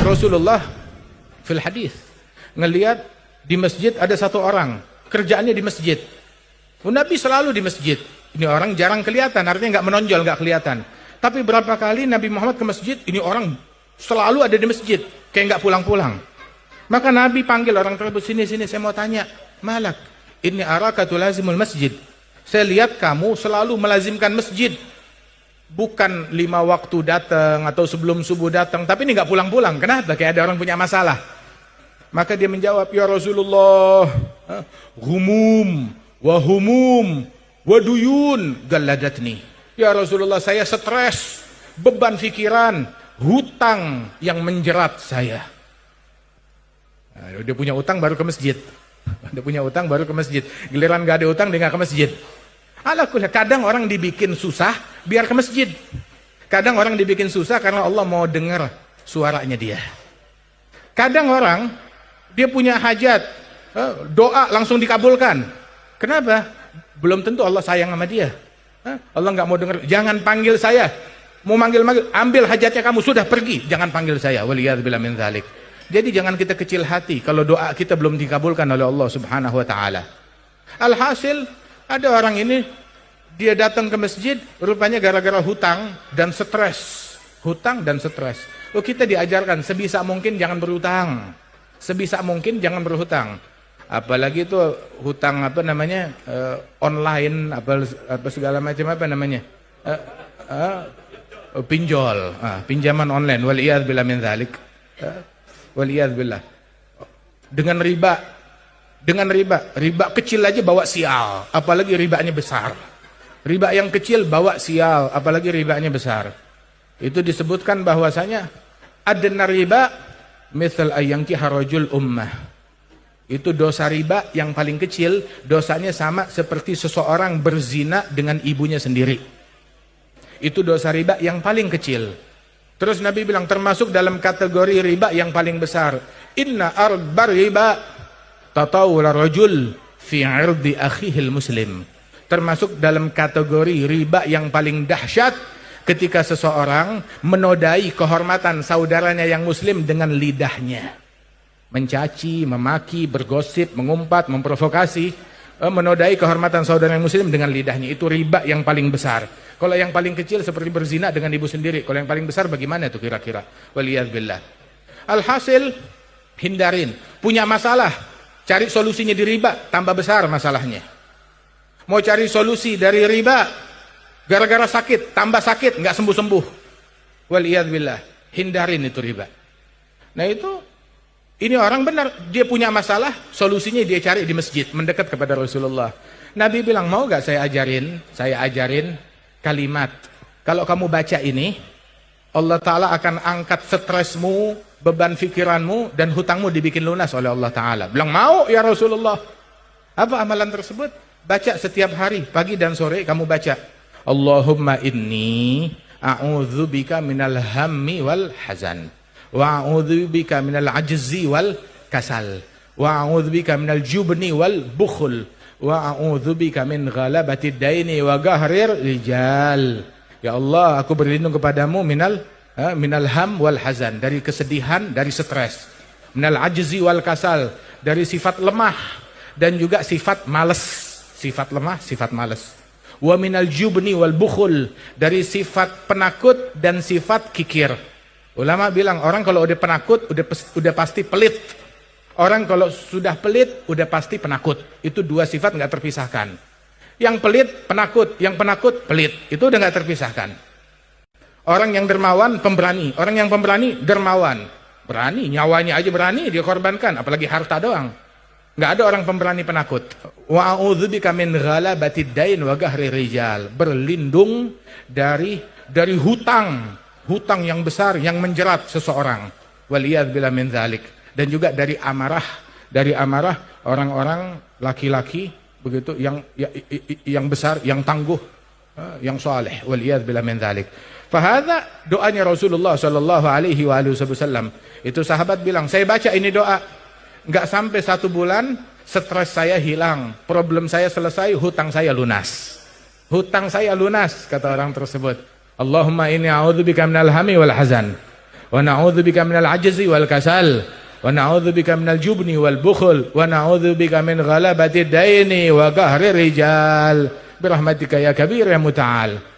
Rasulullah fil hadis ngelihat di masjid ada satu orang kerjaannya di masjid. Nabi selalu di masjid. Ini orang jarang kelihatan, artinya nggak menonjol, nggak kelihatan. Tapi berapa kali Nabi Muhammad ke masjid, ini orang selalu ada di masjid, kayak nggak pulang-pulang. Maka Nabi panggil orang tersebut, sini saya mau tanya, malak, ini araka tulazimul masjid. Saya lihat kamu selalu melazimkan masjid. Bukan 5 waktu datang atau sebelum subuh datang, tapi ini nggak pulang-pulang. Kenapa? Kayak ada orang punya masalah. Maka dia menjawab, ya Rasulullah, humum, wahumum, waduyun, galadatni. Ya Rasulullah, saya stres, beban pikiran, hutang yang menjerat saya. Nah, dia punya utang baru ke masjid. Dia punya utang baru ke masjid. Giliran gak ada utang, dia gak ke masjid. Kadang orang dibikin susah biar ke masjid. Kadang orang dibikin susah karena Allah mau dengar suaranya dia. Kadang orang dia punya hajat, doa langsung dikabulkan. Kenapa? Belum tentu Allah sayang sama dia. Allah nggak mau dengar. Jangan panggil saya. Mau manggil, ambil hajatnya kamu, sudah pergi. Jangan panggil saya. Waliyadzubillah min dzalik. Jadi jangan kita kecil hati kalau doa kita belum dikabulkan oleh Allah Subhanahu wa taala. Alhasil ada orang ini, dia datang ke masjid, rupanya gara-gara hutang dan stres. Hutang dan stres. Kita diajarkan sebisa mungkin jangan berhutang. Sebisa mungkin jangan berhutang. Apalagi itu hutang online, apa segala macam pinjol, pinjaman online. Waliyadzubillah min dzalik. Waliyadzubillah. Dengan riba kecil aja bawa sial, apalagi ribanya besar. Riba yang kecil bawa sial, apalagi ribanya besar. Itu disebutkan bahwasanya adna riba mithal ayyankiha rajul ummah. Itu dosa riba yang paling kecil, dosanya sama seperti seseorang berzina dengan ibunya sendiri. Itu dosa riba yang paling kecil. Terus Nabi bilang termasuk dalam kategori riba yang paling besar. Inna arbar riba tatawula rajul fi 'irdi akhihil muslim. Termasuk dalam kategori riba yang paling dahsyat ketika seseorang menodai kehormatan saudaranya yang muslim dengan lidahnya. Mencaci, memaki, bergosip, mengumpat, memprovokasi, menodai kehormatan saudara yang muslim dengan lidahnya. Itu riba yang paling besar. Kalau yang paling kecil seperti berzina dengan ibu sendiri. Kalau yang paling besar bagaimana itu kira-kira? Waliyadzubillah. Alhasil, hindarin. Punya masalah, cari solusinya di riba, tambah besar masalahnya. Mau cari solusi dari riba, gara-gara sakit, tambah sakit, nggak sembuh-sembuh. Waliyadzubillah. Hindarin itu riba. Nah itu, ini orang benar, dia punya masalah, solusinya dia cari di masjid, mendekat kepada Rasulullah. Nabi bilang, mau gak saya ajarin kalimat. Kalau kamu baca ini, Allah Ta'ala akan angkat stresmu, beban pikiranmu, dan hutangmu dibikin lunas oleh Allah Ta'ala. Bilang, mau ya Rasulullah. Apa amalan tersebut? Baca setiap hari, pagi dan sore kamu baca. Allahumma inni a'udzubika minal hammi wal hazan. Wa a'udzubika minal ajzi wal kasal. Wa a'udzubika minal jubni wal bukhul. Wa a'udzubika min ghalabati daini wa gahrir rijal. Ya Allah, aku berlindung kepadamu minal ham wal hazan, dari kesedihan, dari stres. Minal ajzi wal kasal, dari sifat lemah dan juga sifat malas. Sifat lemah, sifat malas. Wa minal jubni wal bukhul, dari sifat penakut dan sifat kikir. Ulama bilang orang kalau udah penakut udah pasti pelit. Orang kalau sudah pelit udah pasti penakut. Itu dua sifat nggak terpisahkan. Yang pelit penakut, yang penakut pelit. Itu udah nggak terpisahkan. Orang yang dermawan pemberani, orang yang pemberani dermawan. Berani, nyawanya aja berani dia korbankan, apalagi harta doang. Nggak ada orang pemberani penakut. Wa a'udzubika min ghalabatid dain wa gahri rijal. Berlindung dari hutang yang besar yang menjerat seseorang. Waliyadzubillah min dzalik. Dan juga dari amarah orang-orang laki-laki begitu yang besar, yang tangguh, yang saleh. Waliyadzubillah min dzalik. Fahadza doanya Rasulullah sallallahu alaihi wasallam. Itu sahabat bilang, saya baca ini doa, enggak sampai 1 bulan stres saya hilang, problem saya selesai, hutang saya lunas. Hutang saya lunas, kata orang tersebut. Allahumma inni a'udzubika minal hammi wal hazan wa na'udzubika minal ajzi wal kasal, wa na'udzubika minal jubni wal bukhl, wa na'udzubika min ghalabati daini wa qahri rijal, birahmatika ya kabir ya muta'al.